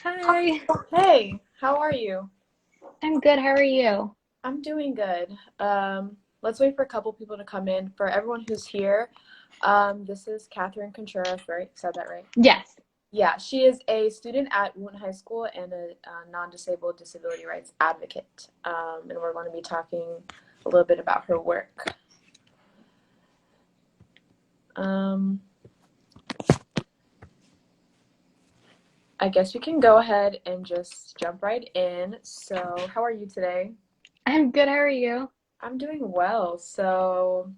Hi, Hey, how are you? I'm good. How are you? I'm doing good. Let's wait for a couple people to come in. For everyone who's here, this is Catherine Contreras, right? Said that right? Yes. Yeah, she is a student at Wheaton High School and a non-disabled disability rights advocate. And we're going to be talking a little bit about her work. Um, I guess we can go ahead and just jump right in. So, how are you today? I'm good. How are you? I'm doing well. So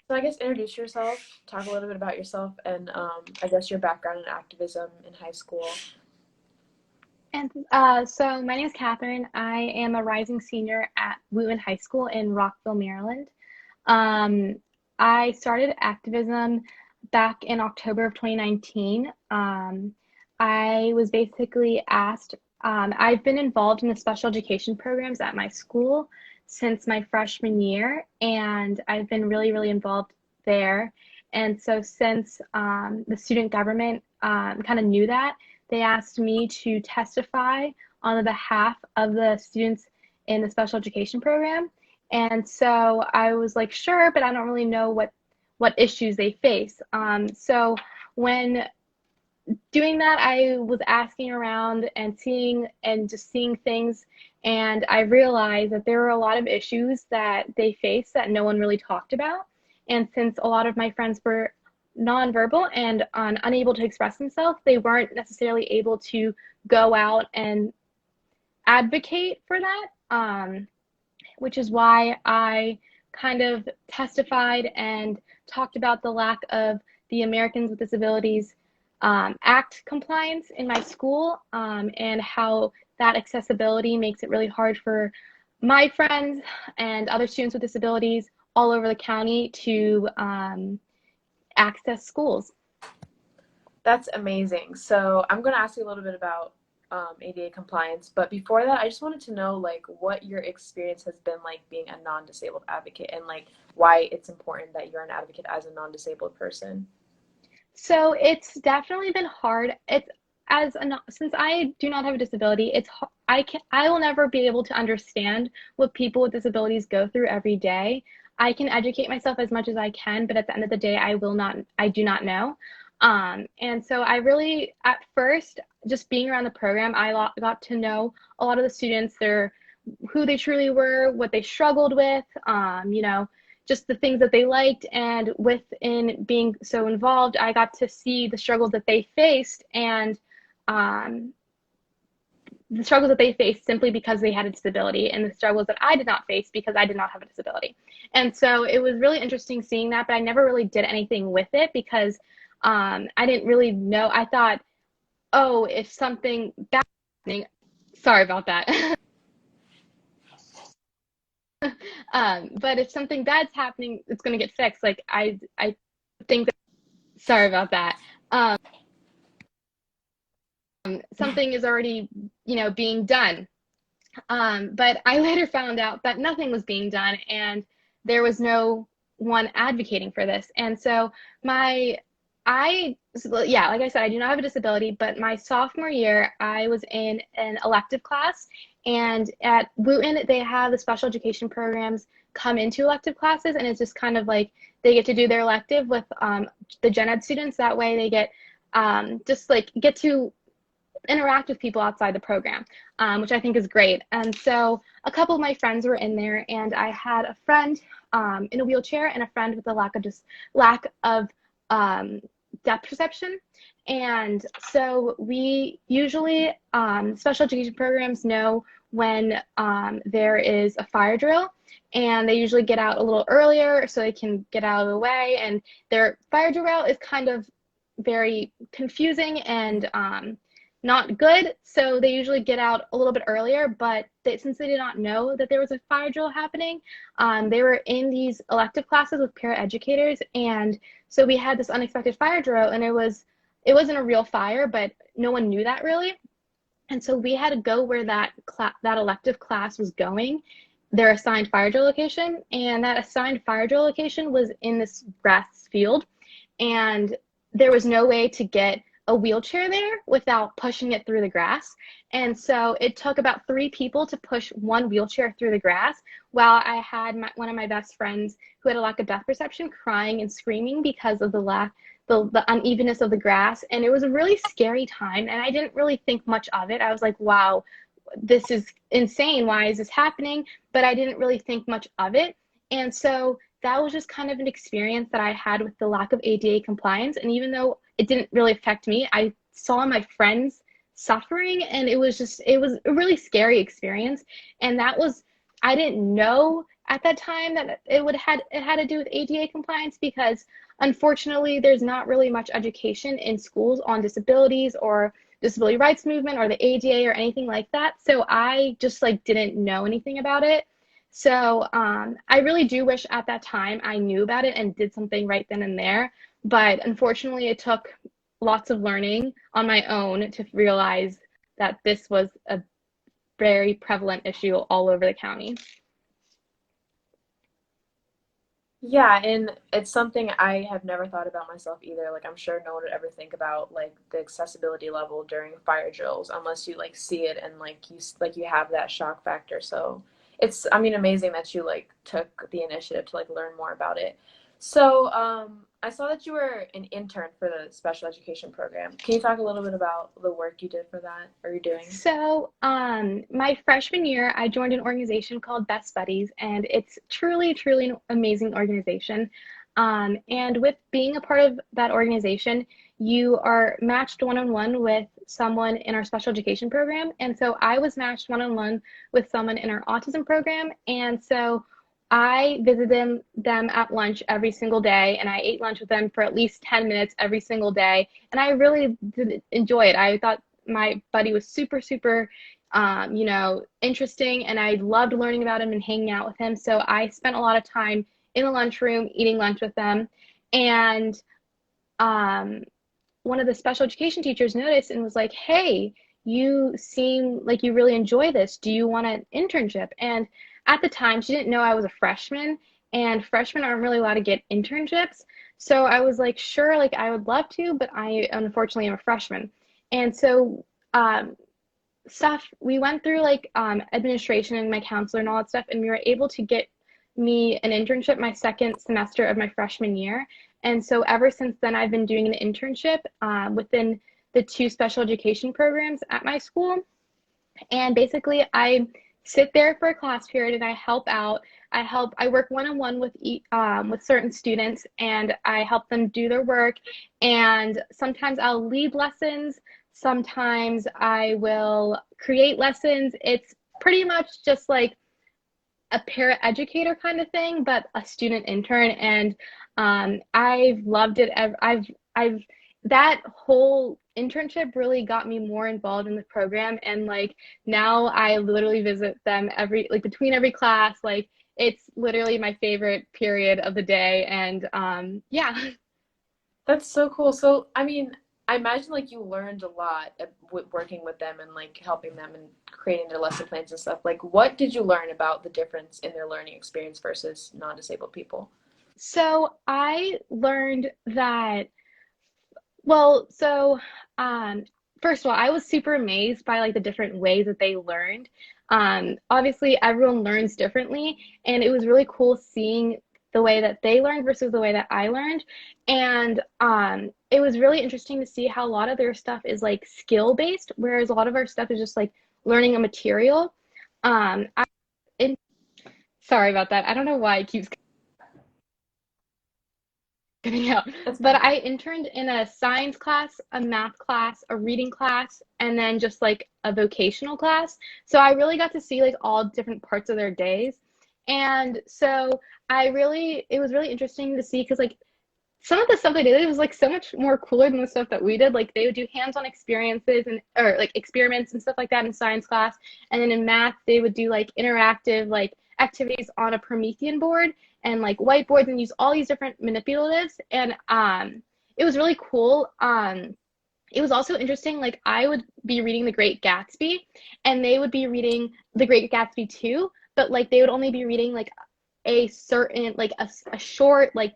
I guess introduce yourself, talk a little bit about yourself, and I guess your background in activism in high school. And so my name is Catherine. I am a rising senior at Wheaton High School in Rockville, Maryland. Um, I started activism back in October of 2019. I was basically asked, I've been involved in the special education programs at my school since my freshman year, and I've been really, really involved there. And so, since the student government kind of knew that, they asked me to testify on the behalf of the students in the special education program. And so I was like, sure, but I don't really know what issues they face. So when doing that, I was asking around and seeing things, and I realized that there were a lot of issues that they faced that no one really talked about. And since a lot of my friends were nonverbal and unable to express themselves, they weren't necessarily able to go out and advocate for that. Which is why I kind of testified and talked about the lack of the Americans with Disabilities Act compliance in my school, and how that accessibility makes it really hard for my friends and other students with disabilities all over the county to access schools. That's amazing. So I'm going to ask you a little bit about ADA compliance, but before that, I just wanted to know like what your experience has been like being a non-disabled advocate and like why it's important that you're an advocate as a non-disabled person. So it's definitely been hard. It's as a since I do not have a disability, I will never be able to understand what people with disabilities go through every day. I can educate myself as much as I can, but at the end of the day, I do not know. And so I really, at first, just being around the program, got to know a lot of the students, who they truly were, what they struggled with, just the things that they liked. And within being so involved, I got to see the struggles that they faced, and um, the struggles that they faced simply because they had a disability, and the struggles that I did not face because I did not have a disability. And so it was really interesting seeing that, but I never really did anything with it because I didn't really know. I thought, oh, if something bad happening, sorry about that. But if something bad's happening, it's going to get fixed. Like I think that, sorry about that. Something is already, being done. But I later found out that nothing was being done, and there was no one advocating for this. And so yeah, like I said, I do not have a disability, but my sophomore year, I was in an elective class, and at Wooten, they have the special education programs come into elective classes, and it's just kind of like they get to do their elective with the gen ed students. That way, they get just like get to interact with people outside the program, which I think is great. And so a couple of my friends were in there, and I had a friend in a wheelchair and a friend with a lack of depth perception. And so we usually special education programs know when there is a fire drill, and they usually get out a little earlier so they can get out of the way. And their fire drill is kind of very confusing and not good. So they usually get out a little bit earlier, but since they did not know that there was a fire drill happening, they were in these elective classes with paraeducators. And so we had this unexpected fire drill, and it wasn't a real fire, but no one knew that really. And so we had to go where that elective class was going, their assigned fire drill location. And that assigned fire drill location was in this grass field. And there was no way to get a wheelchair there without pushing it through the grass. And so it took about 3 people to push one wheelchair through the grass, while I had one of my best friends who had a lack of depth perception crying and screaming because of the unevenness of the grass. And it was a really scary time. And I didn't really think much of it. I was like, wow, this is insane. Why is this happening? But I didn't really think much of it. And so that was just kind of an experience that I had with the lack of ADA compliance. And even though it didn't really affect me, I saw my friends suffering, and it was a really scary experience. And I didn't know at that time that it had to do with ADA compliance, because unfortunately there's not really much education in schools on disabilities or disability rights movement or the ADA or anything like that. So I just like didn't know anything about it. So I really do wish at that time I knew about it and did something right then and there. But unfortunately, it took lots of learning on my own to realize that this was a very prevalent issue all over the county. Yeah, and it's something I have never thought about myself either. Like, I'm sure no one would ever think about like the accessibility level during fire drills unless you like see it and like you have that shock factor. So it's, I mean, amazing that you like took the initiative to like learn more about it. So I saw that you were an intern for the special education program. Can you talk a little bit about the work you did for that, or you're doing? So, my freshman year, I joined an organization called Best Buddies, and it's truly, truly an amazing organization. And with being a part of that organization, you are matched one-on-one with someone in our special education program. And so I was matched one-on-one with someone in our autism program. And so I visited them at lunch every single day, and I ate lunch with them for at least 10 minutes every single day. And I really did enjoy it. I thought my buddy was super, super, interesting, and I loved learning about him and hanging out with him. So I spent a lot of time in the lunchroom eating lunch with them. And um, one of the special education teachers noticed and was like, "Hey, you seem like you really enjoy this. Do you want an internship?" And at the time, she didn't know I was a freshman, and freshmen aren't really allowed to get internships. So I was like, "Sure, like I would love to, but I unfortunately am a freshman." And so um, we went through like administration and my counselor and all that stuff, and we were able to get me an internship my second semester of my freshman year. And so ever since then, I've been doing an internship within the 2 special education programs at my school. And basically, I sit there for a class period and I help out. I work one-on-one with certain students, and I help them do their work. And sometimes I'll lead lessons. Sometimes I will create lessons. It's pretty much just like a para-educator kind of thing, but a student intern. And I've loved it. I've that whole internship really got me more involved in the program. And like now I literally visit them between every class. Like it's literally my favorite period of the day. And yeah. That's so cool. So, I mean, I imagine like you learned a lot working with them and like helping them and creating their lesson plans and stuff. Like, what did you learn about the difference in their learning experience versus non-disabled people? So I learned that Well, so first of all, I was super amazed by like the different ways that they learned. Obviously, everyone learns differently, and it was really cool seeing the way that they learned versus the way that I learned. And it was really interesting to see how a lot of their stuff is like skill based, whereas a lot of our stuff is just like learning a material. I, in, Sorry about that. I don't know why it keeps getting out. That's But fine. I interned in a science class, a math class, a reading class, and then just like a vocational class. So I really got to see like all different parts of their days. And so it was really interesting to see because like some of the stuff they did, it was like so much more cooler than the stuff that we did. Like they would do hands-on experiences and or like experiments and stuff like that in science class. And then in math, they would do like interactive like activities on a Promethean board and like whiteboards and use all these different manipulatives. And it was really cool. It was also interesting. Like I would be reading The Great Gatsby, and they would be reading The Great Gatsby too, but like they would only be reading like a certain like a short like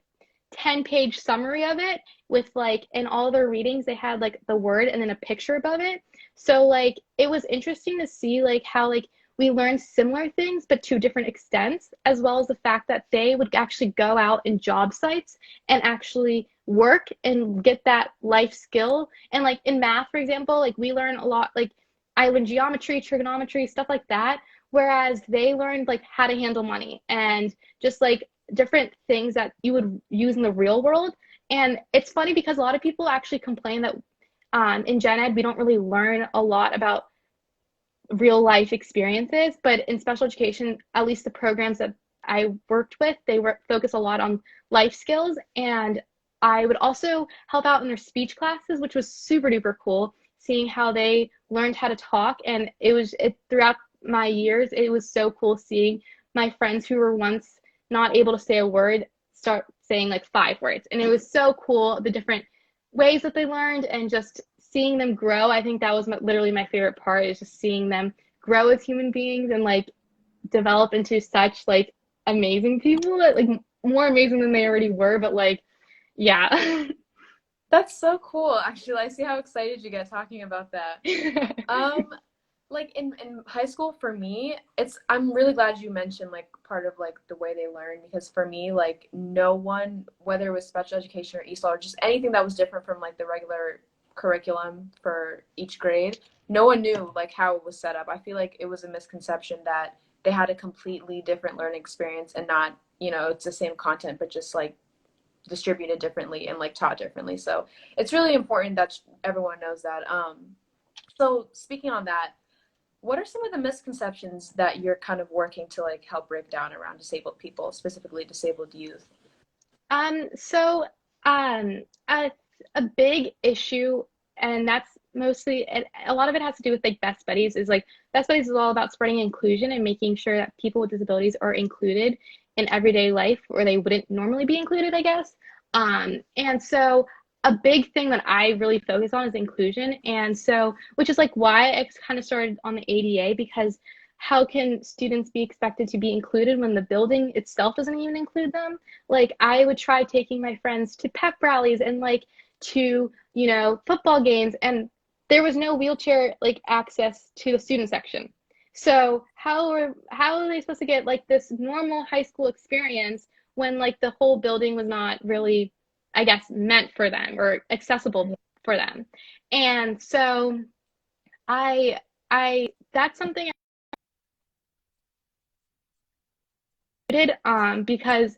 10-page summary of it with like in all their readings they had like the word and then a picture above it. So like it was interesting to see like how like we learned similar things but to different extents, as well as the fact that they would actually go out in job sites and actually work and get that life skill. And like in math, for example, like we learn a lot, like I learned geometry, trigonometry, stuff like that, whereas they learned like how to handle money and just like different things that you would use in the real world. And it's funny because a lot of people actually complain that in gen ed we don't really learn a lot about real life experiences, but in special education, at least the programs that I worked with, they focus a lot on life skills. And I would also help out in their speech classes, which was super duper cool, seeing how they learned how to talk. And throughout my years, it was so cool seeing my friends who were once not able to say a word start saying like 5 words. And it was so cool, the different ways that they learned and just seeing them grow. I think that was literally my favorite part, is just seeing them grow as human beings and like develop into such like amazing people, that like more amazing than they already were. But like, yeah. That's so cool. Actually, I see how excited you get talking about that. Um, like in high school for me, I'm really glad you mentioned like part of like the way they learn, because for me, like no one, whether it was special education or ESOL or just anything that was different from like the regular curriculum for each grade, no one knew like how it was set up. I feel like it was a misconception that they had a completely different learning experience and not, it's the same content but just like distributed differently and like taught differently. So it's really important that everyone knows that. So speaking on that, what are some of the misconceptions that you're kind of working to like help break down around disabled people, specifically disabled youth? So um, a, a big issue, and that's mostly, a lot of it has to do with like Best Buddies, is like Best Buddies is all about spreading inclusion and making sure that people with disabilities are included in everyday life where they wouldn't normally be included, I guess. And so a big thing that I really focus on is inclusion. And so, which is like why I kind of started on the ADA, because how can students be expected to be included when the building itself doesn't even include them? Like I would try taking my friends to pep rallies and like to, football games, and there was no wheelchair like access to the student section. So how are they supposed to get like this normal high school experience when like the whole building was not really, I guess, meant for them or accessible for them? And so I that's something I did because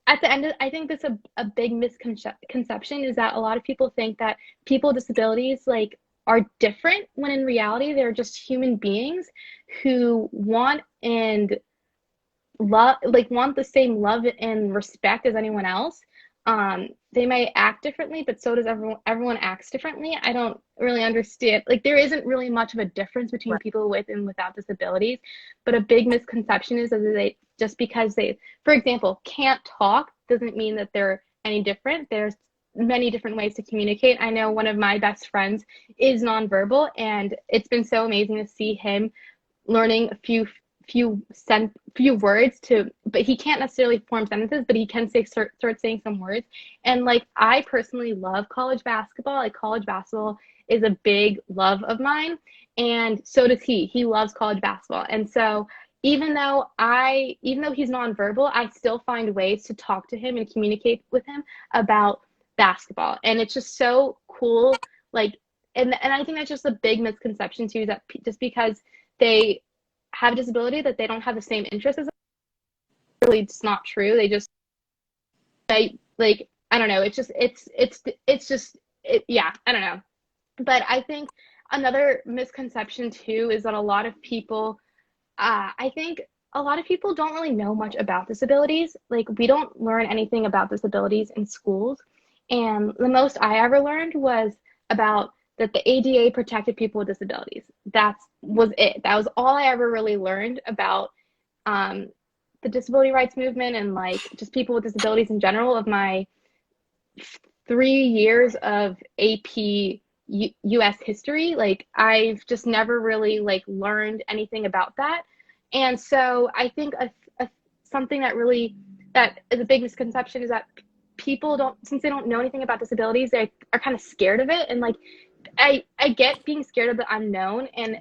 at the end of, I think that's a big misconception, is that a lot of people think that people with disabilities like are different, when in reality they're just human beings who want and love, like want the same love and respect as anyone else. They may act differently, but so does everyone acts differently. I don't really understand, like there isn't really much of a difference between Right. people with and without disabilities. But a big misconception is that they, just because they, for example, can't talk doesn't mean that they're any different. There's many different ways to communicate. I know one of my best friends is nonverbal, and it's been so amazing to see him learning a few words to, but he can't necessarily form sentences, but he can start saying some words. And like I personally love college basketball. Like college basketball is a big love of mine, and so does he loves college basketball. And so even though he's nonverbal, I still find ways to talk to him and communicate with him about basketball. And it's just so cool, like, and I think that's just a big misconception too, that just because they have a disability that they don't have the same interests as us. Really, it's not true. They like, I don't know. It's just yeah, I don't know. But I think another misconception too is that I think a lot of people don't really know much about disabilities. Like we don't learn anything about disabilities in schools. And the most I ever learned was about that the ADA protected people with disabilities. That was it. That was all I ever really learned about um, the disability rights movement and like just people with disabilities in general of my 3 years of AP US history. Like I've just never really like learned anything about that. And so I think something that is a big misconception is that people don't, since they don't know anything about disabilities, they are kind of scared of it. And like, I get being scared of the unknown, and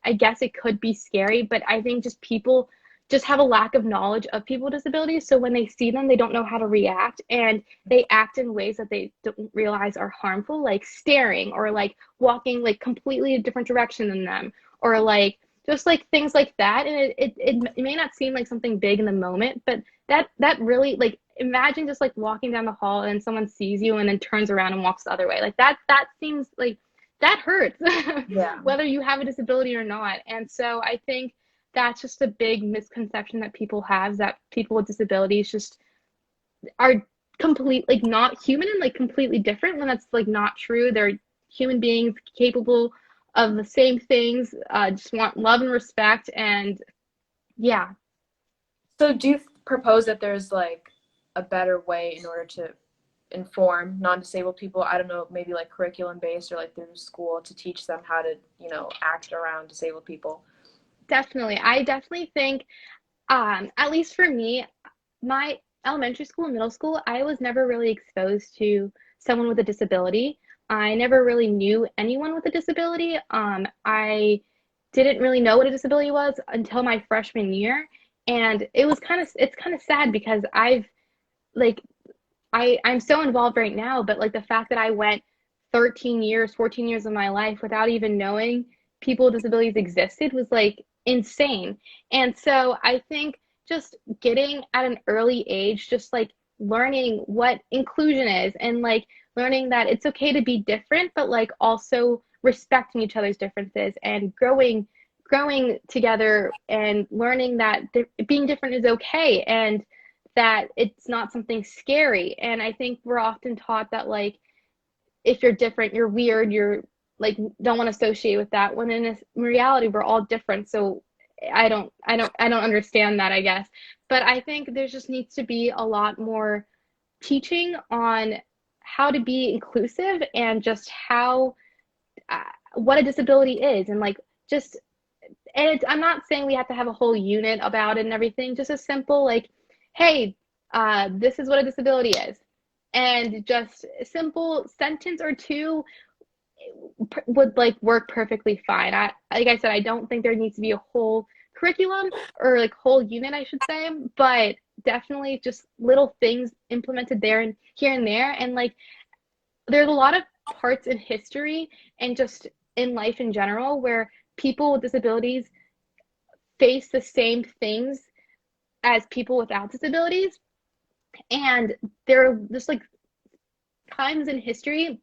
I guess it could be scary, but I think just people just have a lack of knowledge of people with disabilities. So when they see them, they don't know how to react, and they act in ways that they don't realize are harmful, like staring or like walking like completely a different direction than them, or like just like things like that. And it may not seem like something big in the moment, but that really, like, imagine just like walking down the hall and someone sees you and then turns around and walks the other way. Like that seems like that hurts, Yeah. whether you have a disability or not. And so I think that's just a big misconception that people have, that people with disabilities just are complete, like, not human and like completely different, when that's like not true. They're human beings capable of the same things, just want love and respect. And yeah. So do you propose that there's like a better way in order to inform non-disabled people? I don't know, maybe like curriculum based or like through school to teach them how to, act around disabled people. Definitely. I definitely think, at least for me, my elementary school and middle school, I was never really exposed to someone with a disability. I never really knew anyone with a disability. I didn't really know what a disability was until my freshman year. And it's kind of sad because like, I'm so involved right now, but like the fact that I went 13 years, 14 years of my life without even knowing people with disabilities existed was like insane. And so I think just getting at an early age, just like learning what inclusion is, and like learning that it's okay to be different, but like also respecting each other's differences, and growing together, and learning that being different is okay, and that it's not something scary. And I think we're often taught that, like, if you're different, you're weird, you're like, don't want to associate with that, when in reality we're all different. So I don't understand that, I guess. But I think there just needs to be a lot more teaching on how to be inclusive, and just how uh, what a disability is, and like, just, and I'm not saying we have to have a whole unit about it and everything, just a simple like, hey, this is what a disability is. And just a simple sentence or two would like work perfectly fine. Like I said, I don't think there needs to be a whole curriculum, or like whole unit, I should say, but definitely just little things implemented there and here and there. And like, there's a lot of parts in history and just in life in general where people with disabilities face the same things as people without disabilities. And there are just like times in history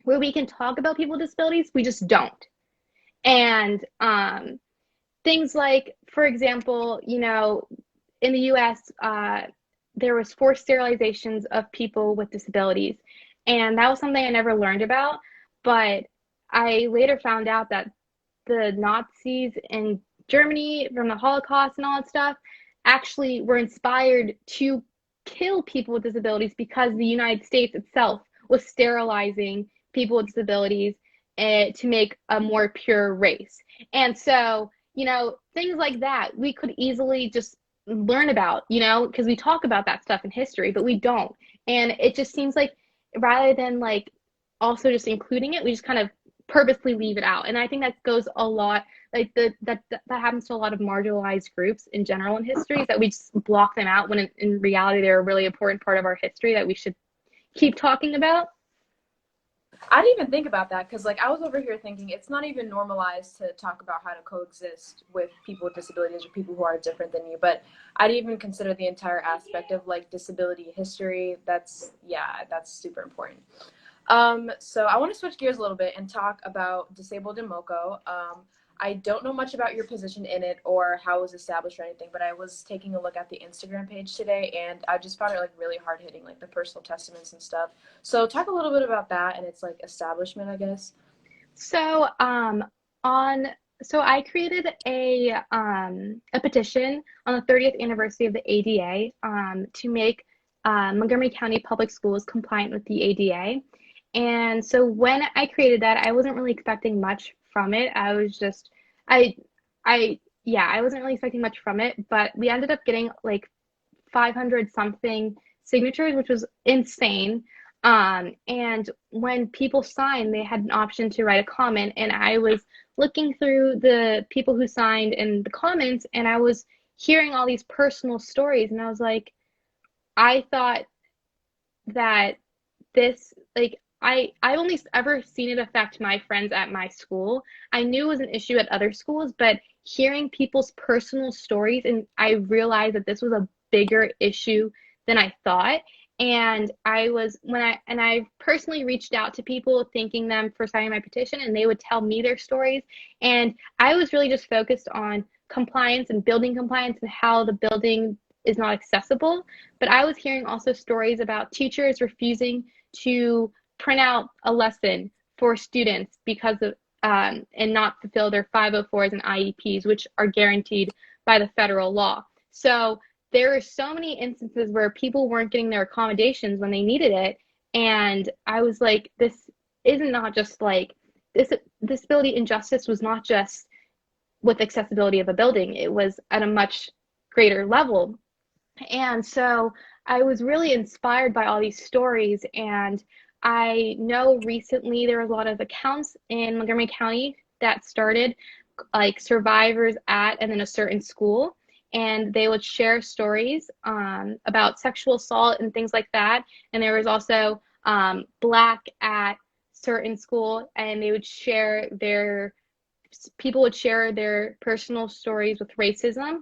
where we can talk about people with disabilities, we just don't. And things like, for example, in the US, there was forced sterilizations of people with disabilities. And that was something I never learned about. But I later found out that the Nazis in Germany, from the Holocaust and all that stuff, actually were inspired to kill people with disabilities because the United States itself was sterilizing people with disabilities, to make a more pure race. And so, things like that we could easily just learn about, because we talk about that stuff in history, but we don't. And it just seems like, rather than like also just including it, we just kind of purposely leave it out. And I think that goes a lot, like, that happens to a lot of marginalized groups in general in history, that we just block them out, when in reality they're a really important part of our history that we should keep talking about. I didn't even think about that because, like, I was over here thinking it's not even normalized to talk about how to coexist with people with disabilities or people who are different than you. But I didn't even consider the entire aspect of like disability history. That's super important. So I want to switch gears a little bit and talk about Disabled in MoCo. I don't know much about your position in it or how it was established or anything, but I was taking a look at the Instagram page today, and I just found it like really hard hitting, like the personal testaments and stuff. So talk a little bit about that and its like establishment, I guess. So, on so I created a petition on the 30th anniversary of the ADA, to make Montgomery County Public Schools compliant with the ADA. And so when I created that, I wasn't really expecting much from it. I, yeah, I wasn't really expecting much from it, but we ended up getting like 500 something signatures, which was insane. And when people signed, they had an option to write a comment, and I was looking through the people who signed and the comments, and I was hearing all these personal stories, and I was like, I thought that this like I've only ever seen it affect my friends at my school. I knew it was an issue at other schools, but hearing people's personal stories, and I realized that this was a bigger issue than I thought. And I personally reached out to people thanking them for signing my petition, and they would tell me their stories. And I was really just focused on compliance and building compliance and how the building is not accessible. But I was hearing also stories about teachers refusing to print out a lesson for students because of and not fulfill their 504s and IEPs, which are guaranteed by the federal law. So there are so many instances where people weren't getting their accommodations when they needed it. And I was like, this isn't not just like this disability injustice was not just with accessibility of a building, it was at a much greater level. And so I was really inspired by all these stories. And I know recently there was a lot of accounts in Montgomery County that started like survivors at and then a certain school. And they would share stories about sexual assault and things like that. And there was also Black at certain school, and they would share their people would share their personal stories with racism,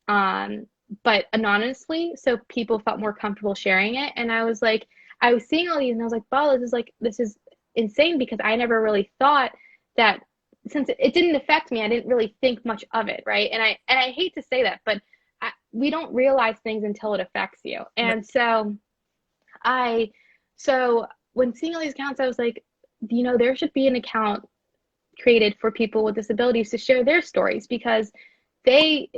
um, but anonymously, so people felt more comfortable sharing it. And I was like, I was seeing all these, and I was like, wow, this is insane because I never really thought that since it didn't affect me, I didn't really think much of it, right? And I hate to say that, but we don't realize things until it affects you. And I so when seeing all these accounts, I was like, there should be an account created for people with disabilities to share their stories because they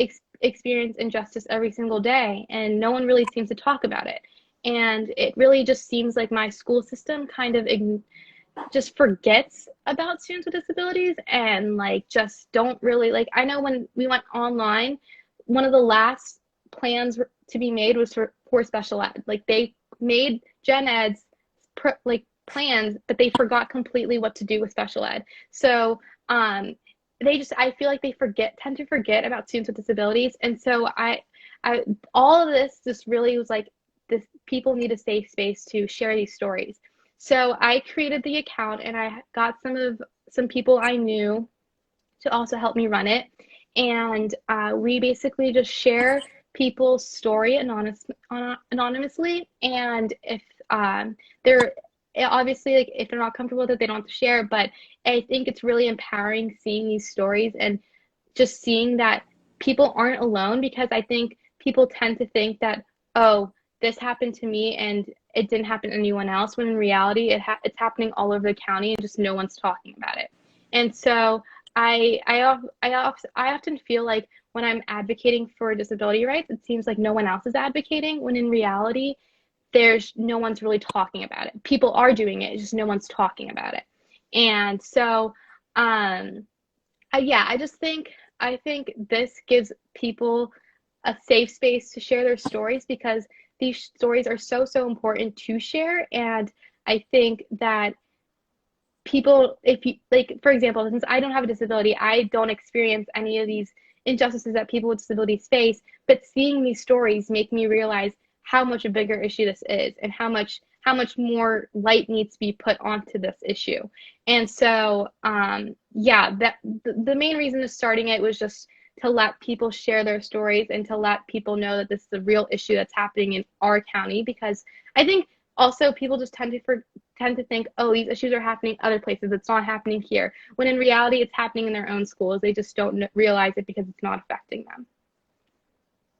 experience injustice every single day and no one really seems to talk about it. And it really just seems like my school system kind of just forgets about students with disabilities and like just don't really like. I know when we went online, one of the last plans to be made was for special ed. Like they made gen eds like plans, but they forgot completely what to do with special ed. So I feel like they tend to forget about students with disabilities. And so I all of this just really was like, this people need a safe space to share these stories. So I created the account and I got some people I knew to also help me run it. And we basically just share people's story anonymously. And if they're obviously like if they're not comfortable with it, they don't have to share. But I think it's really empowering seeing these stories and just seeing that people aren't alone, because I think people tend to think that, oh, this happened to me and it didn't happen to anyone else, when in reality it's happening all over the county and just no one's talking about it. And so I often feel like when I'm advocating for disability rights, it seems like no one else is advocating, when in reality, there's no one's really talking about it. People are doing it, just no one's talking about it. And so, yeah, I think this gives people a safe space to share their stories, because these stories are so important to share. And I think that people, if you like, for example, since I don't have a disability, I don't experience any of these injustices that people with disabilities face, but seeing these stories make me realize how much a bigger issue this is, and how much more light needs to be put onto this issue. And so yeah, that the main reason of starting it was just to let people share their stories and to let people know that this is a real issue that's happening in our county. Because I think also people just tend to think, oh, these issues are happening other places, it's not happening here, when in reality it's happening in their own schools. They just don't realize it because it's not affecting them.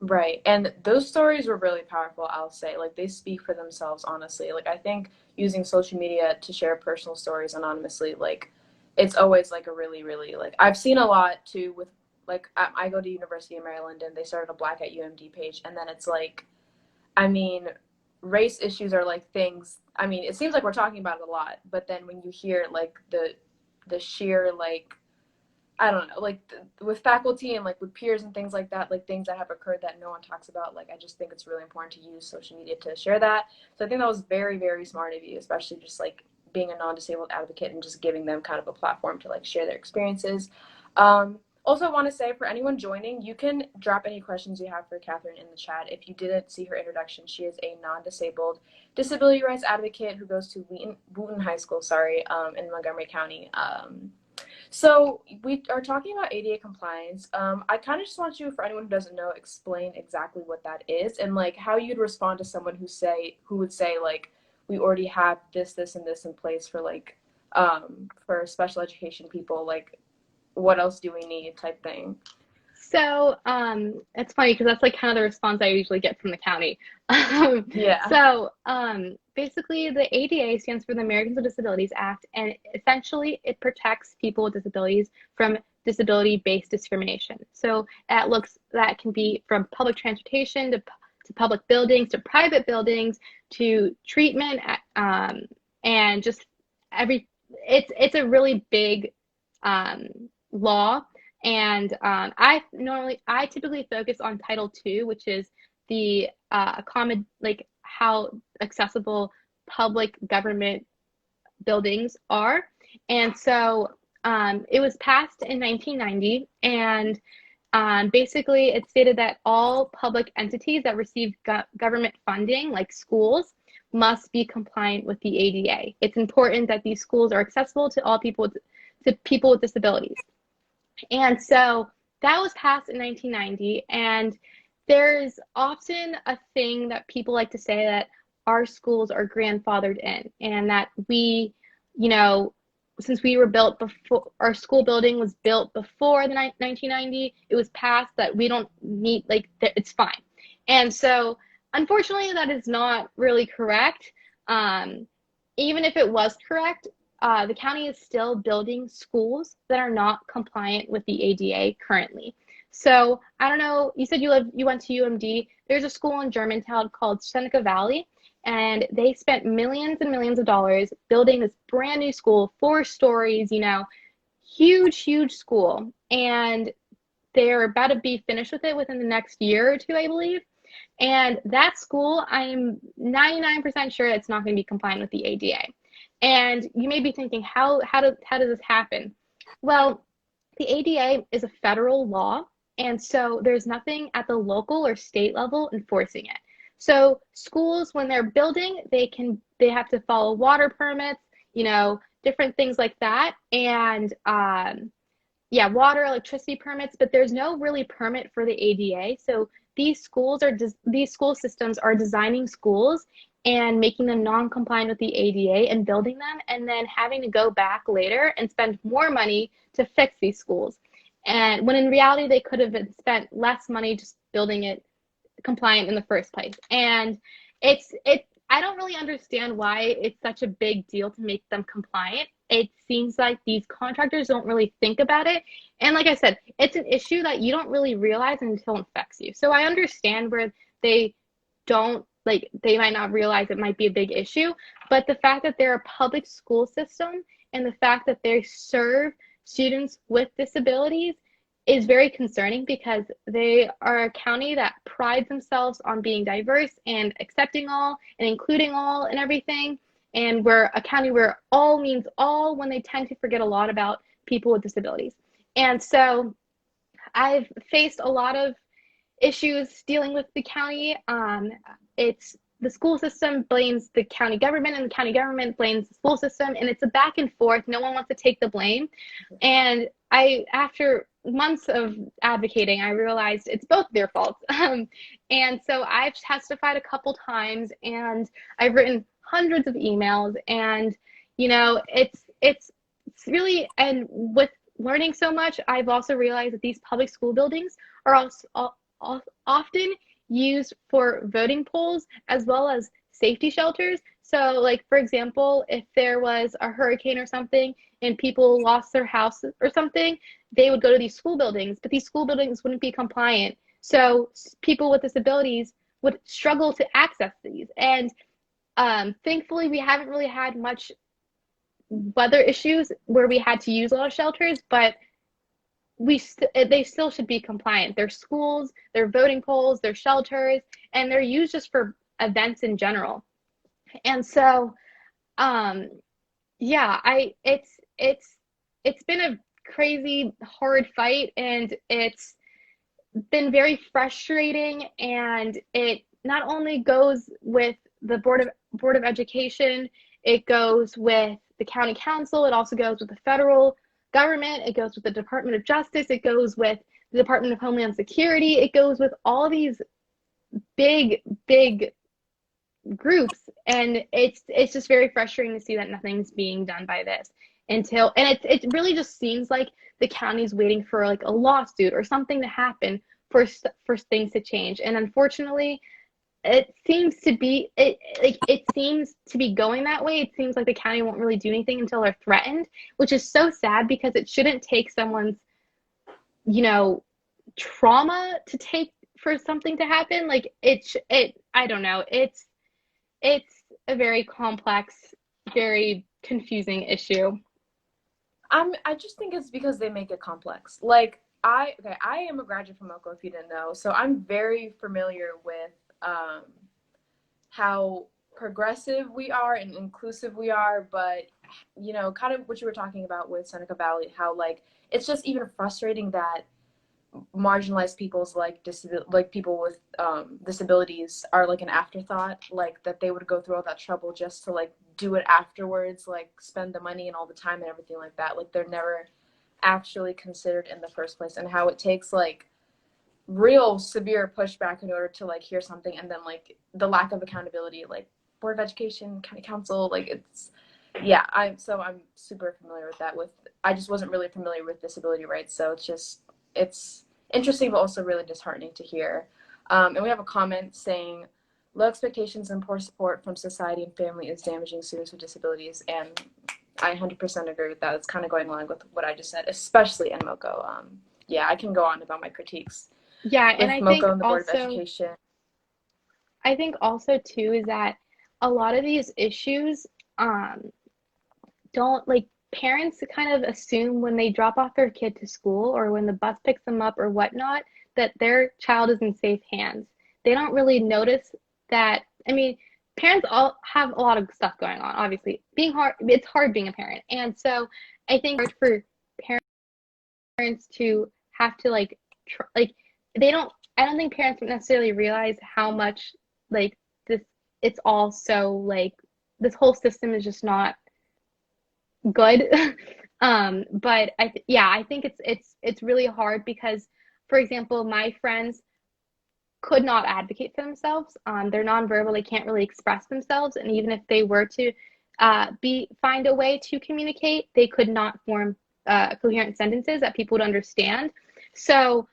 Right. And those stories were really powerful, I'll say. Like they speak for themselves, honestly. Like I think using social media to share personal stories anonymously, like it's always like a really, really like I've seen a lot too with like I go to University of Maryland and they started a Black at UMD page, and then it's like, I mean, race issues are like things, I mean, it seems like we're talking about it a lot, but then when you hear like the sheer like I don't know, like with faculty and like with peers and things like that, like things that have occurred that no one talks about. Like I just think it's really important to use social media to share that. So I think that was very, very smart of you, especially just like being a non-disabled advocate and just giving them kind of a platform to like share their experiences. Also, I want to say for anyone joining, you can drop any questions you have for Catherine in the chat. If you didn't see her introduction, she is a non-disabled disability rights advocate who goes to Wheaton High School, sorry, in Montgomery County. So we are talking about ADA compliance. I kind of just want you, for anyone who doesn't know, explain exactly what that is and like how you'd respond to someone who would say like we already have this and this in place for like for special education people. Like what else do we need type thing. So, it's funny because that's like kind of the response I usually get from the county. Yeah. Basically, the ADA stands for the Americans with Disabilities Act, and essentially it protects people with disabilities from disability-based discrimination. So that can be from public transportation to public buildings to private buildings to treatment, and just every. It's a really big um, law, and I typically focus on Title II, which is the common, like how accessible public government buildings are. And so it was passed in 1990, and basically it stated that all public entities that receive government funding, like schools, must be compliant with the ADA. It's important that these schools are accessible to all people to people with disabilities. And so that was passed in 1990. And there's often a thing that people like to say that our schools are grandfathered in, and that we, you know, since we were built before, our school building was built before the 1990, it was passed that we don't need, like, it's fine. And so, unfortunately, that is not really correct. Um, Even if it was correct, the county is still building schools that are not compliant with the ADA currently. So I don't know. You said you went to UMD. There's a school in Germantown called Seneca Valley, and they spent millions and millions of dollars building this brand new school, 4 stories, huge, huge school. And they're about to be finished with it within the next year or two, I believe. And that school, I'm 99% sure it's not going to be compliant with the ADA. And you may be thinking, how does this happen? Well, the ADA is a federal law, and so there's nothing at the local or state level enforcing it. So schools, when they're building, they have to follow water permits, different things like that, and yeah, water, electricity permits, but there's no really permit for the ADA. So these school systems are designing schools and making them non-compliant with the ADA and building them, and then having to go back later and spend more money to fix these schools. And when in reality, they could have spent less money just building it compliant in the first place. And I don't really understand why it's such a big deal to make them compliant. It seems like these contractors don't really think about it. And like I said, it's an issue that you don't really realize until it affects you. So I understand where they don't, like, they might not realize it might be a big issue, but the fact that they're a public school system and the fact that they serve students with disabilities is very concerning, because they are a county that prides themselves on being diverse and accepting all and including all and everything. And we're a county where all means all, when they tend to forget a lot about people with disabilities. And so I've faced a lot of issues dealing with the county. It's the school system blames the county government, and the county government blames the school system, and it's a back and forth. No one wants to take the blame. And after months of advocating, I realized it's both their faults. And so I've testified a couple times, and I've written hundreds of emails, and it's really, and with learning so much, I've also realized that these public school buildings are also often used for voting polls as well as safety shelters. So, like, for example, if there was a hurricane or something and people lost their house or something, they would go to these school buildings, but these school buildings wouldn't be compliant. So people with disabilities would struggle to access these. And thankfully, we haven't really had much weather issues where we had to use a lot of shelters, but they still should be compliant. They're schools, they're voting polls, they're shelters, and they're used just for events in general. And so, um, yeah, I it's been a crazy hard fight, and it's been very frustrating, and it not only goes with the board of education, it goes with the county council, it also goes with the federal government, it goes with the Department of Justice, it goes with the Department of Homeland Security, it goes with all these big groups, and it's just very frustrating to see that nothing's being done by this until, and it really just seems like the county's waiting for like a lawsuit or something to happen for things to change. And unfortunately, it seems to be going that way. It seems like the county won't really do anything until they're threatened, which is so sad because it shouldn't take someone's, you know, trauma to take for something to happen. Like it I don't know. It's a very complex, very confusing issue. I just think it's because they make it complex. Like I am a graduate from Moco, if you didn't know, so I'm very familiar with how progressive we are and inclusive we are, but kind of what you were talking about with Seneca Valley, how like it's just even frustrating that marginalized people's like people with disabilities are like an afterthought, like that they would go through all that trouble just to like do it afterwards, like spend the money and all the time and everything like that, like they're never actually considered in the first place, and how it takes like real severe pushback in order to like hear something, and then like the lack of accountability, like board of education, county council, like it's yeah. I'm super familiar with that. With I just wasn't really familiar with disability rights, so it's interesting but also really disheartening to hear. And we have a comment saying low expectations and poor support from society and family is damaging students with disabilities, and I 100% agree with that. It's kind of going along with what I just said, especially in MoCo. Yeah, I can go on about my critiques Yeah, and with MoCo and the Board of Education. I think also too is that a lot of these issues um don't like parents kind of assume when they drop off their kid to school or when the bus picks them up or whatnot that their child is in safe hands. They don't really notice that. I mean, parents all have a lot of stuff going on. Obviously, being hard, it's hard being a parent, and so I think it's hard for parents to have to like they don't. I don't think parents necessarily realize how much like this. It's all so like this whole system is just not good. But yeah, I think it's really hard because, for example, my friends could not advocate for themselves. They're nonverbal; they can't really express themselves, and even if they were to be find a way to communicate, they could not form coherent sentences that people would understand. So,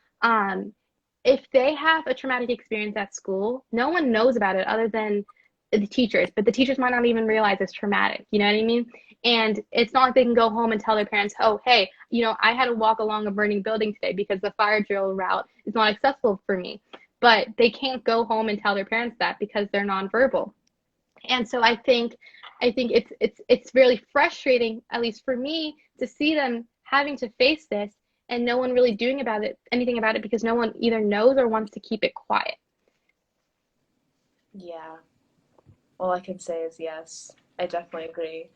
if they have a traumatic experience at school, no one knows about it other than the teachers, but the teachers might not even realize it's traumatic. You know what I mean? And it's not like they can go home and tell their parents, oh, hey, I had to walk along a burning building today because the fire drill route is not accessible for me. But they can't go home and tell their parents that because they're nonverbal. And so I think it's really frustrating, at least for me, to see them having to face this and no one really doing anything about it because no one either knows or wants to keep it quiet. Yeah, all I can say is yes, I definitely agree.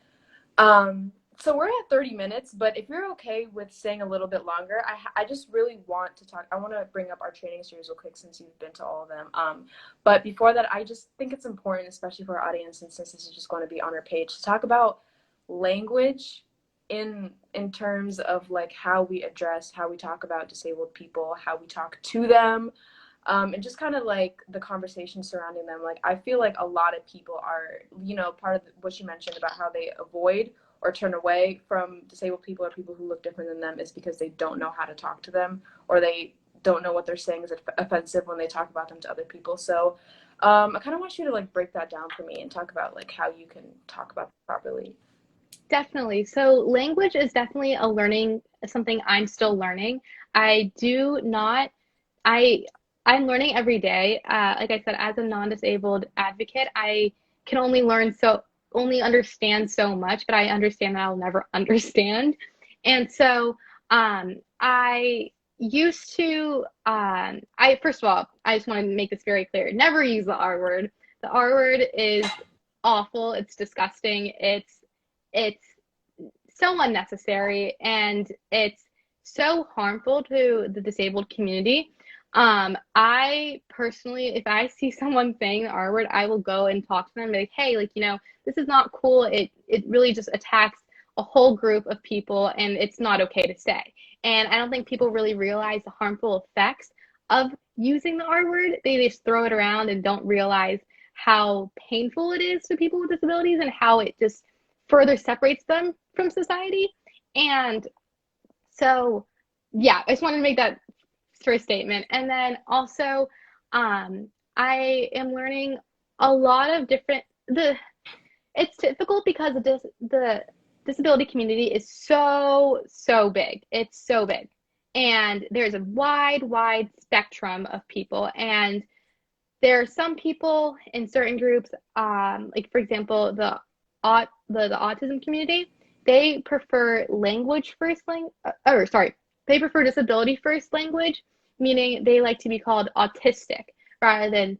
So we're at 30 minutes, but if you're okay with staying a little bit longer, I just really want to talk. I want to bring up our training series real quick since you've been to all of them. But before that, I just think it's important, especially for our audience, and since this is just going to be on our page, to talk about language in terms of like how we talk about disabled people, how we talk to them, and just kind of like the conversation surrounding them. Like I feel like a lot of people are, part of what you mentioned about how they avoid or turn away from disabled people or people who look different than them is because they don't know how to talk to them, or they don't know what they're saying is offensive when they talk about them to other people. So I kind of want you to like break that down for me and talk about like how you can talk about it properly. Definitely. So language is definitely something I'm still learning. I do not, I, I'm learning every day. Like I said, as a non-disabled advocate, I can only understand so much, but I understand that I'll never understand. And so, I used to, I first of all, I just want to make this very clear. Never use the R word. The R word is awful. It's disgusting. It's so unnecessary and it's so harmful to the disabled community. I personally, if I see someone saying the R word, I will go and talk to them and be like, hey, like, this is not cool. It really just attacks a whole group of people and it's not okay to say. And I don't think people really realize the harmful effects of using the R word. They just throw it around and don't realize how painful it is to people with disabilities and how it just further separates them from society. And so, yeah, I just wanted to make that first statement. And then also, I am learning a lot of different the. It's difficult because the disability community is so big. It's so big, and there's a wide spectrum of people, and there are some people in certain groups, like for example, the autism community, they prefer language first language, or sorry, they prefer disability first language, meaning they like to be called autistic rather than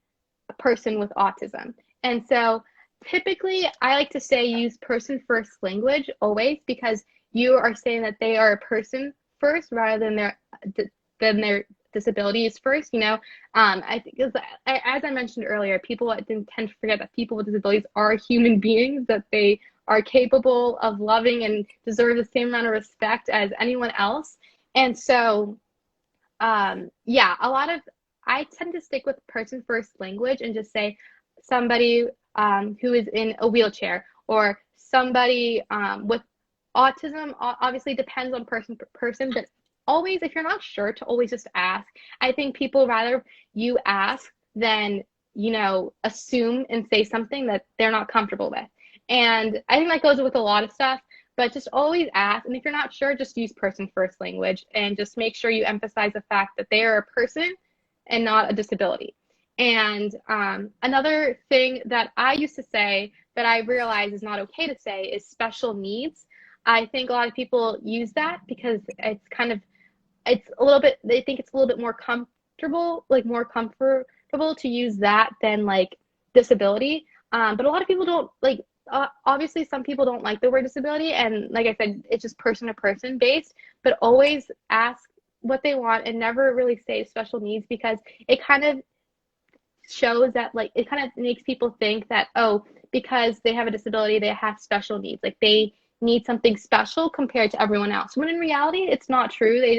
a person with autism. And so typically, I like to say use person first language always because you are saying that they are a person first rather than their disabilities first. I think as I mentioned earlier, people tend to forget that people with disabilities are human beings, that they are capable of loving and deserve the same amount of respect as anyone else. And so, yeah, I tend to stick with person first language and just say somebody who is in a wheelchair or somebody with autism. Obviously depends on person per person, but always, if you're not sure, to always just ask. I think people rather you ask than, assume and say something that they're not comfortable with. And I think that goes with a lot of stuff, but just always ask. And if you're not sure, just use person first language and just make sure you emphasize the fact that they are a person and not a disability. And another thing that I used to say that I realize is not okay to say is special needs. I think a lot of people use that because it's a little bit, they think it's a little bit more comfortable, like more comfortable to use that than like disability. But a lot of people don't like, obviously some people don't like the word disability. And like I said, it's just person to person based, but always ask what they want and never really say special needs because it kind of shows that like it kind of makes people think that, oh, because they have a disability they have special needs, like they need something special compared to everyone else, when in reality it's not true. They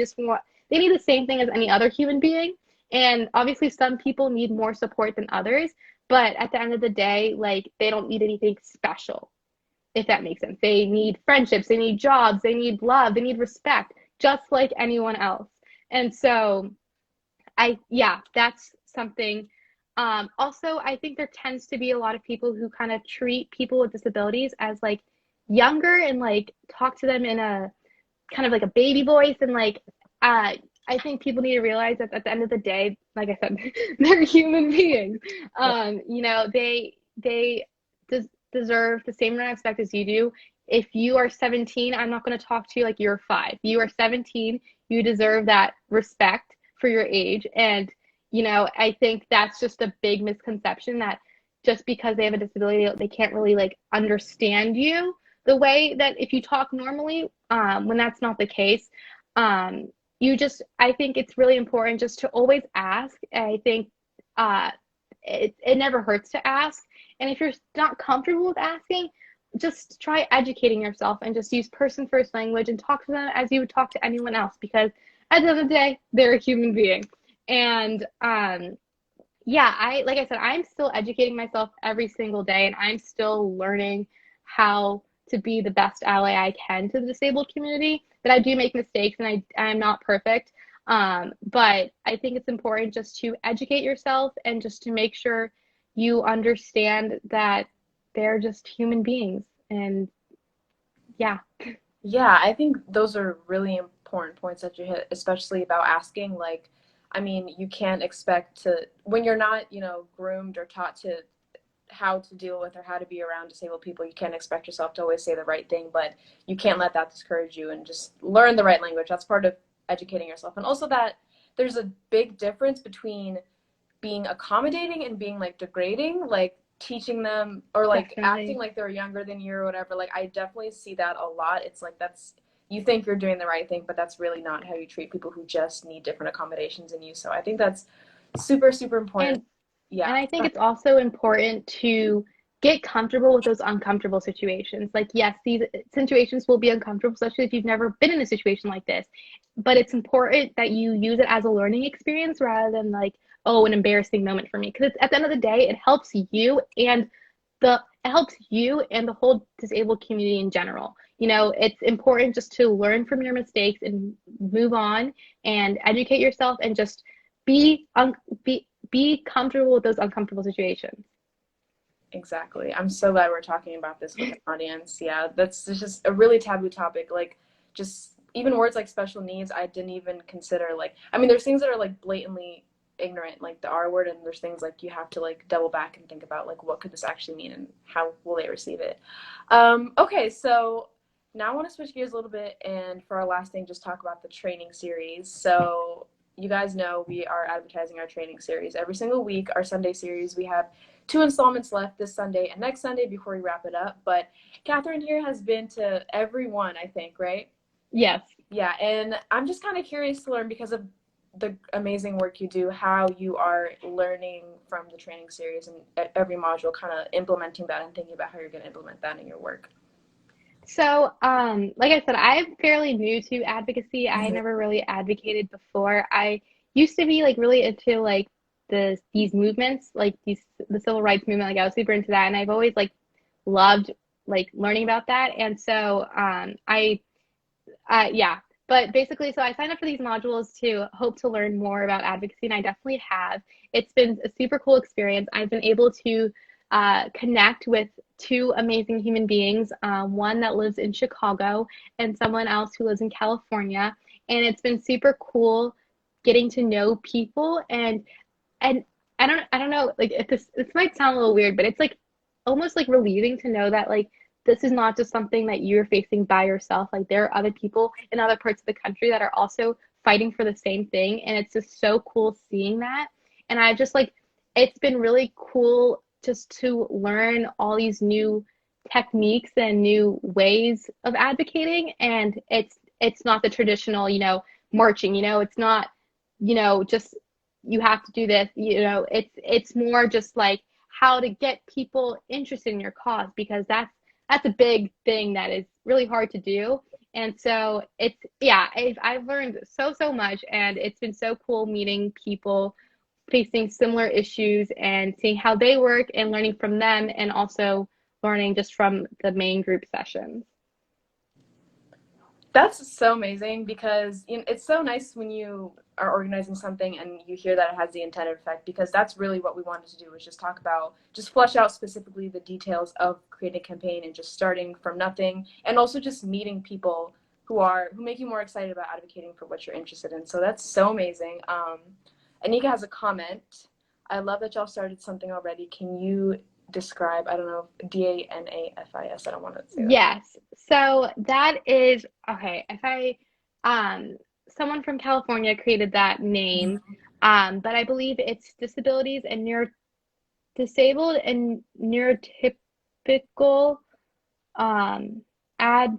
need the same thing as any other human being, and obviously some people need more support than others, but at the end of the day, like they don't need anything special, if that makes sense. They need friendships, they need jobs, they need love, they need respect, just like anyone else. And so yeah, that's something. Also, I think there tends to be a lot of people who kind of treat people with disabilities as like younger and like talk to them in a kind of like a baby voice. And like, I think people need to realize that at the end of the day, like I said, they're human beings. They deserve the same amount of respect as you do. If you are 17, I'm not going to talk to you like you're 5. You are 17, you deserve that respect for your age. And, I think that's just a big misconception that just because they have a disability, they can't really like understand you the way that if you talk normally, when that's not the case. I think it's really important just to always ask. I think uh, it never hurts to ask. And if you're not comfortable with asking, just try educating yourself and just use person first language and talk to them as you would talk to anyone else, because at the end of the day, they're a human being. And yeah, like I said, I'm still educating myself every single day and I'm still learning how to be the best ally I can to the disabled community. But I do make mistakes and I'm not perfect. But I think it's important just to educate yourself and just to make sure you understand that they're just human beings. And yeah. Yeah, I think those are really important points that you hit, especially about asking. Like, I mean, you can't expect to, when you're not, groomed or taught to how to deal with or how to be around disabled people, you can't expect yourself to always say the right thing, but you can't let that discourage you and just learn the right language. That's part of educating yourself. And also that there's a big difference between being accommodating and being like degrading, like teaching them or like acting Definitely. like they're younger than you or whatever. Like I definitely see that a lot. It's like that's you think you're doing the right thing, but that's really not how you treat people who just need different accommodations than you. So I think that's super, super important. And Yeah. And I think it's also important to get comfortable with those uncomfortable situations. Like, yes, these situations will be uncomfortable, especially if you've never been in a situation like this. But it's important that you use it as a learning experience rather than like, oh, an embarrassing moment for me. Because at the end of the day, it helps you and the whole disabled community in general. You know, it's important just to learn from your mistakes and move on and educate yourself and just be un- be comfortable with those uncomfortable situations. Exactly. I'm so glad we're talking about this with an audience. Yeah, that's just a really taboo topic. Like, just even words like special needs, I didn't even consider. Like, I mean, there's things that are like blatantly ignorant, like the R word, and there's things like you have to like double back and think about like what could this actually mean and how will they receive it. Okay, so now I want to switch gears a little bit, and for our last thing, just talk about the training series. So you guys know we are advertising our training series every single week. Our Sunday series, we have two installments left this Sunday and next Sunday before we wrap it up. But Catherine here has been to every one, I think, right? Yes. Yeah, and I'm just kind of curious to learn because of the amazing work you do, how you are learning from the training series and at every module, kind of implementing that and thinking about how you're going to implement that in your work. So, like I said, I'm fairly new to advocacy. I Mm-hmm. never really advocated before. I used to be like really into like these movements, like the civil rights movement. Like I was super into that, and I've always like loved like learning about that. And so, yeah. But basically, so I signed up for these modules to hope to learn more about advocacy, and I definitely have. It's been a super cool experience. I've been able to connect with two amazing human beings, one that lives in Chicago and someone else who lives in California. And it's been super cool getting to know people and I don't know, like if this might sound a little weird, but it's like almost like relieving to know that like this is not just something that you're facing by yourself. Like there are other people in other parts of the country that are also fighting for the same thing. And it's just so cool seeing that. And I just like it's been really cool just to learn all these new techniques and new ways of advocating. And it's not the traditional, marching, it's not, just you have to do this, it's more just like how to get people interested in your cause because that's a big thing that is really hard to do. And so it's yeah, I've learned so much and it's been so cool meeting people facing similar issues and seeing how they work and learning from them and also learning just from the main group sessions. That's so amazing because it's so nice when you are organizing something and you hear that it has the intended effect because that's really what we wanted to do was just talk about just flesh out specifically the details of creating a campaign and just starting from nothing and also just meeting people who make you more excited about advocating for what you're interested in. So that's so amazing. Anika has a comment. I love that y'all started something already. Can you describe, I don't know, DANAFIS? I don't want to say that. Yes. So that is okay. If I someone from California created that name, but I believe it's disabilities and disabled and neurotypical um ad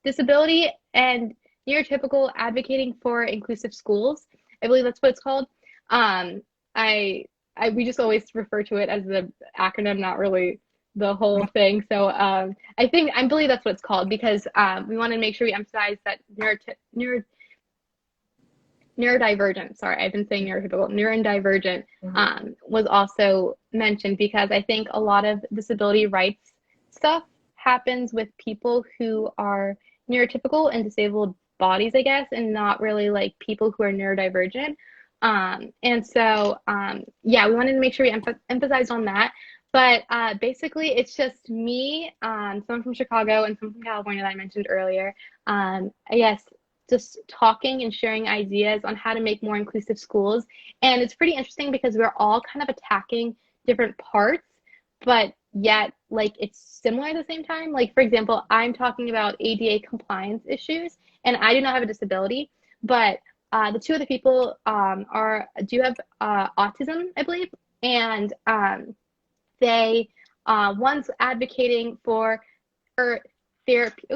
disability and neurotypical advocating for inclusive schools. I believe that's what it's called. Um, I, we just always refer to it as the acronym, not really the whole thing. So I believe that's what it's called because we want to make sure we emphasize that neurodivergent. Sorry, I've been saying neurotypical. Neurodivergent Mm-hmm. was also mentioned because I think a lot of disability rights stuff happens with people who are neurotypical and disabled bodies, I guess, and not really like people who are neurodivergent. And so, yeah, we wanted to make sure we emphasized on that. But basically, it's just me, someone from Chicago and someone from California that I mentioned earlier. Yes, just talking and sharing ideas on how to make more inclusive schools. And it's pretty interesting because we're all kind of attacking different parts, but yet like it's similar at the same time. Like, for example, I'm talking about ADA compliance issues, and I do not have a disability, but the two other people do have autism, I believe, and they one's advocating for her therapy,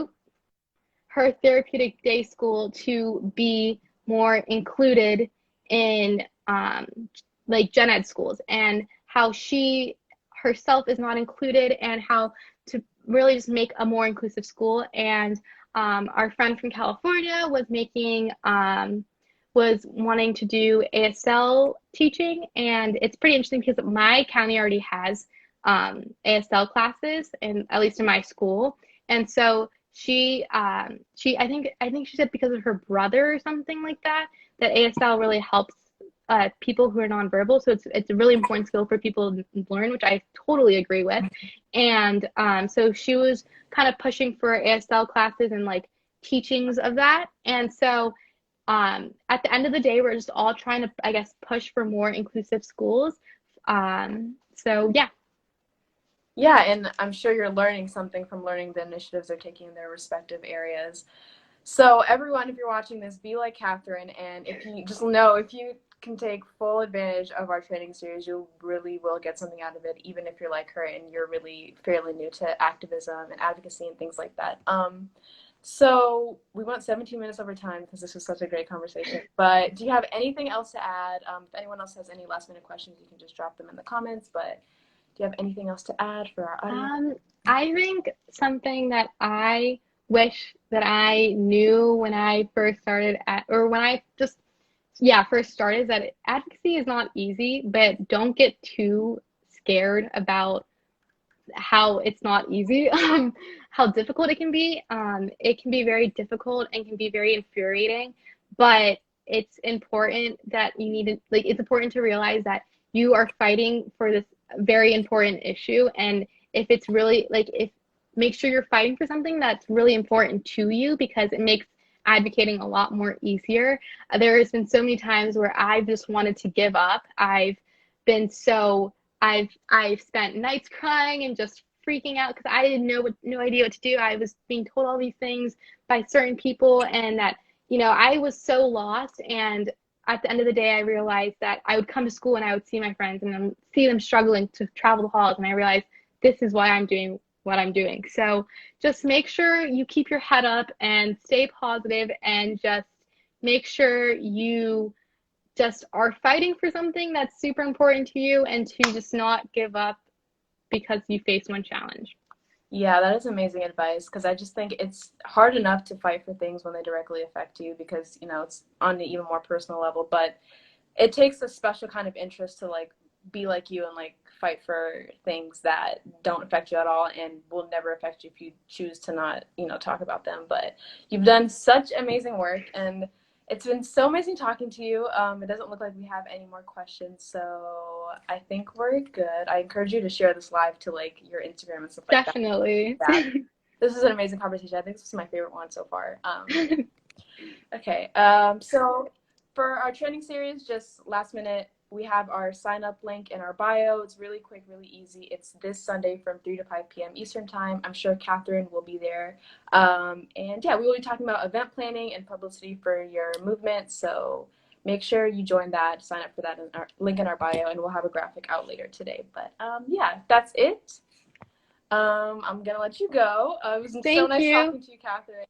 her therapeutic day school to be more included in like gen ed schools, and how she herself is not included, and how to really just make a more inclusive school. And our friend from California was wanting to do ASL teaching, and it's pretty interesting because my county already has ASL classes, and at least in my school. And so I think she said because of her brother or something like that, that ASL really helps people who are nonverbal. So it's a really important skill for people to learn, which I totally agree with. And so she was kind of pushing for ASL classes and like teachings of that. And so at the end of the day, we're just all trying to, I guess, push for more inclusive schools. So yeah. Yeah, and I'm sure you're learning something from learning the initiatives they're taking in their respective areas. So everyone, if you're watching this, be like Catherine, and if you just know, if you can take full advantage of our training series, you really will get something out of it, even if you're like her and you're really fairly new to activism and advocacy and things like that. So we went 17 minutes over time because this was such a great conversation. But do you have anything else to add? If anyone else has any last minute questions, you can just drop them in the comments. But do you have anything else to add for our audience? I think something that I wish that I knew when I first started or when I just, yeah, first started, is that advocacy is not easy, but don't get too scared about how it's not easy, how difficult it can be. It can be very difficult and can be very infuriating, but it's important that you need to, like, it's important to realize that you are fighting for this very important issue. And if it's really like, if make sure you're fighting for something that's really important to you, because it makes advocating a lot more easier. There has been so many times where I've just wanted to give up. Been so I've spent nights crying and just freaking out because I didn't know no idea what to do. I was being told all these things by certain people, and that, I was so lost. And at the end of the day, I realized that I would come to school and I would see my friends and then see them struggling to travel the halls, and I realized this is why I'm doing what I'm doing. So just make sure you keep your head up and stay positive, and just make sure you just are fighting for something that's super important to you, and to just not give up because you face one challenge. Yeah, that is amazing advice, because I just think it's hard enough to fight for things when they directly affect you, because, it's on an even more personal level. But it takes a special kind of interest to like be like you and like fight for things that don't affect you at all and will never affect you if you choose to not, talk about them. But you've done such amazing work, and it's been so amazing talking to you. It doesn't look like we have any more questions, so I think we're good. I encourage you to share this live to like your Instagram and stuff like that. Definitely. Yeah. This is an amazing conversation. I think this is my favorite one so far. Okay. So for our training series, just last minute, we have our sign up link in our bio. It's really quick, really easy. It's this Sunday from 3 to 5 p.m. Eastern time. I'm sure Catherine will be there. And yeah, we will be talking about event planning and publicity for your movement. So make sure you join that, sign up for that in our link in our bio, and we'll have a graphic out later today. But yeah, that's it. I'm going to let you go. It was so Thank nice you. talking to you, Catherine.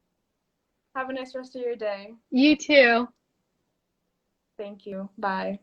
Have a nice rest of your day. You too. Thank you. Bye.